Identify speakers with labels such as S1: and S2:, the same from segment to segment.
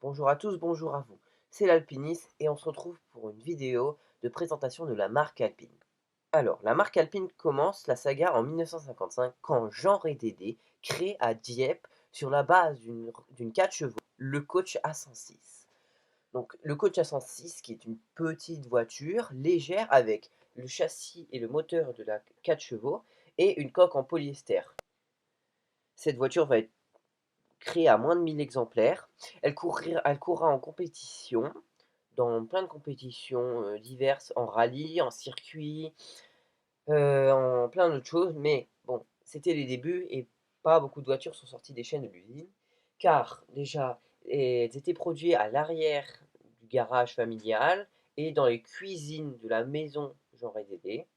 S1: Bonjour à tous, bonjour à vous. C'est l'Alpiniste et on se retrouve pour une vidéo de présentation de la marque Alpine. Alors, la marque Alpine commence la saga en 1955 quand Jean Rédédé crée à Dieppe sur la base d'une 4 chevaux le coach A106. Donc, le coach A106 qui est une petite voiture légère avec le châssis et le moteur de la 4 chevaux et une coque en polyester. Cette voiture va être créée à moins de 1000 exemplaires. Elle courra en compétition, dans plein de compétitions diverses, en rallye, en circuit, en plein d'autres choses. Mais bon, c'était les débuts et pas beaucoup de voitures sont sorties des chaînes de l'usine, car déjà, elles étaient produites à l'arrière du garage familial et dans les cuisines de la maison Jean Rédédé.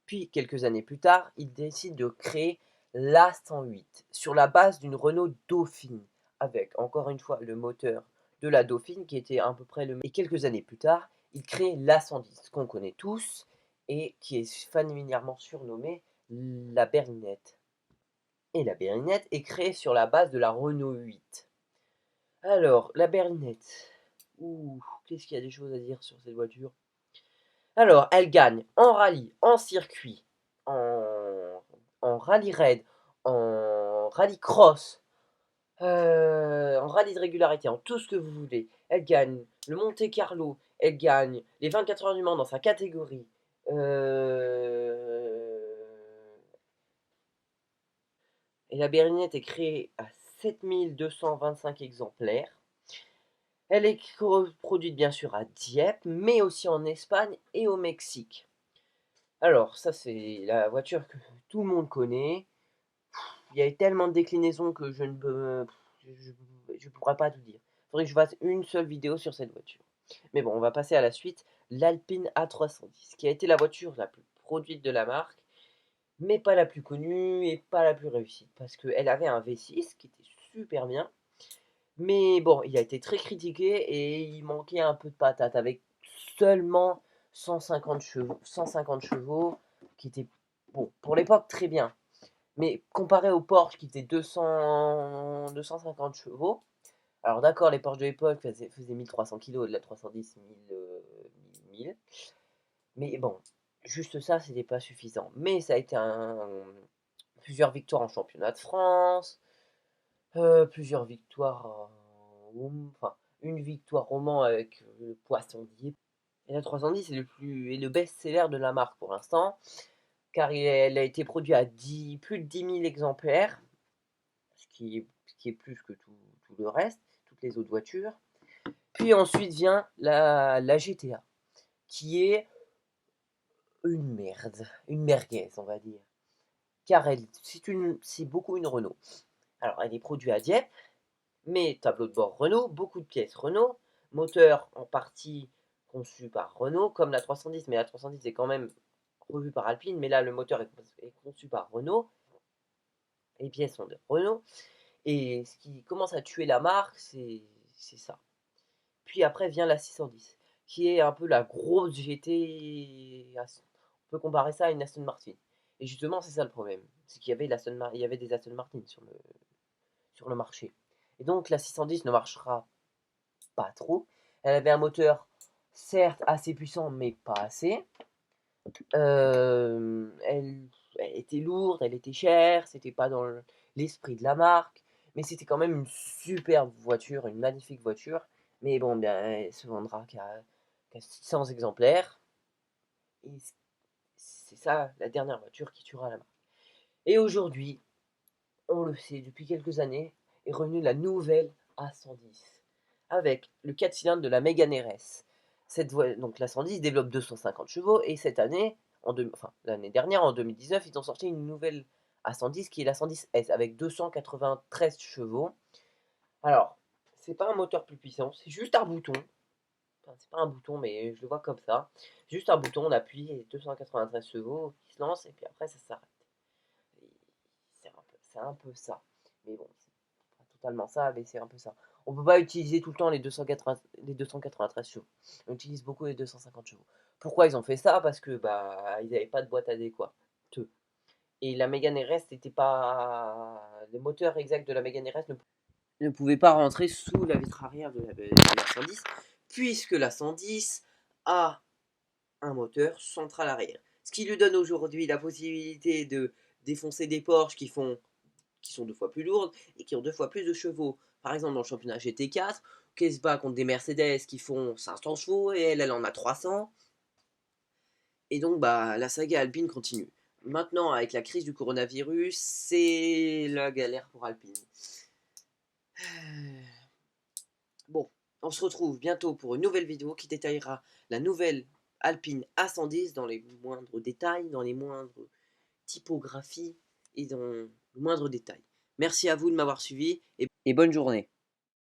S1: Puis, quelques années plus tard, il décide de créer l'A108 sur la base d'une Renault Dauphine, avec encore une fois le moteur de la Dauphine qui était à peu près le même. Et quelques années plus tard, il crée l'A110 qu'on connaît tous et qui est familièrement surnommée la berlinette. Et la berlinette est créée sur la base de la Renault 8. Alors, la berlinette. Ouh, qu'est-ce qu'il y a des choses à dire sur cette voiture? Alors, elle gagne en rallye, en circuit, en rallye raid, en rallye cross, en rallye de régularité, en tout ce que vous voulez. Elle gagne le Monte Carlo, elle gagne les 24 heures du Mans dans sa catégorie. Et la berlinette est créée à 7225 exemplaires. Elle est produite bien sûr à Dieppe, mais aussi en Espagne et au Mexique. Alors, ça, c'est la voiture que tout le monde connaît. Il y a tellement de déclinaisons que je ne peux, je pourrais pas tout dire. Il faudrait que je fasse une seule vidéo sur cette voiture. Mais bon, on va passer à la suite. L'Alpine A310, qui a été la voiture la plus produite de la marque, mais pas la plus connue et pas la plus réussie. Parce qu'elle avait un V6 qui était super bien. Mais bon, il a été très critiqué et il manquait un peu de patate avec seulement 150 chevaux qui était, bon, pour l'époque très bien. Mais comparé au Porsche qui était 250 chevaux, alors d'accord, les Porsche de l'époque faisaient 1300 kg, la 310 1000, mais bon, juste ça, c'était pas suffisant. Mais ça a été plusieurs victoires en championnat de France, plusieurs victoires, enfin, une victoire au Mans avec le Poissondier. Et la 310 est le best-seller de la marque pour l'instant, car elle a été produite à plus de 10 000 exemplaires, ce qui est plus que tout le reste, toutes les autres voitures. Puis ensuite vient la GTA, qui est une merde, une merguez, on va dire. Car c'est beaucoup une Renault. Alors, elle est produite à Dieppe, mais tableau de bord Renault, beaucoup de pièces Renault, moteur en partie conçu par Renault, comme la 310, mais la 310 est quand même revue par Alpine, mais là le moteur est conçu par Renault, les pièces sont de Renault, et ce qui commence à tuer la marque, c'est ça. Puis après vient la 610, qui est un peu la grosse GT, on peut comparer ça à une Aston Martin. Et justement, c'est ça le problème, c'est qu'il y avait, il y avait des Aston Martin sur le marché. Et donc la 610 ne marchera pas trop. Elle avait un moteur, certes, assez puissant, mais pas assez. Elle était lourde, elle était chère, c'était pas dans l'esprit de la marque, mais c'était quand même une superbe voiture, une magnifique voiture. Mais bon, bien, elle se vendra qu'à 600 exemplaires. Et c'est ça la dernière voiture qui tuera la marque. Et aujourd'hui, on le sait depuis quelques années, est revenue la nouvelle A110 avec le 4 cylindres de la Mégane RS. Donc la 110 développe 250 chevaux et cette année, enfin l'année dernière, en 2019, ils ont sorti une nouvelle A110 qui est la 110S avec 293 chevaux. Alors, c'est pas un moteur plus puissant, c'est juste un bouton. Enfin, c'est pas un bouton, mais je le vois comme ça. Juste un bouton, on appuie et 293 chevaux qui se lancent et puis après ça s'arrête. C'est un peu ça. Mais bon, c'est pas totalement ça, mais c'est un peu ça. On peut pas utiliser tout le temps les 293 chevaux. On utilise beaucoup les 250 chevaux. Pourquoi ils ont fait ça? Parce que bah ils n'avaient pas de boîte adéquate. Et la Mégane RS n'était pas. Le moteur exact de la Mégane RS ne pouvait pas rentrer sous la vitre arrière de la 110, puisque la 110 a un moteur central arrière. Ce qui lui donne aujourd'hui la possibilité de défoncer des Porsche qui sont 2 fois plus lourdes et qui ont 2 fois plus de chevaux. Par exemple, dans le championnat GT4, qui se bat contre des Mercedes qui font 500 chevaux et elle en a 300. Et donc, bah, la saga Alpine continue. Maintenant, avec la crise du coronavirus, c'est la galère pour Alpine. Bon, on se retrouve bientôt pour une nouvelle vidéo qui détaillera la nouvelle Alpine A110 dans les moindres détails, dans les moindres typographies et dans le moindre détail. Merci à vous de m'avoir suivi et bonne journée.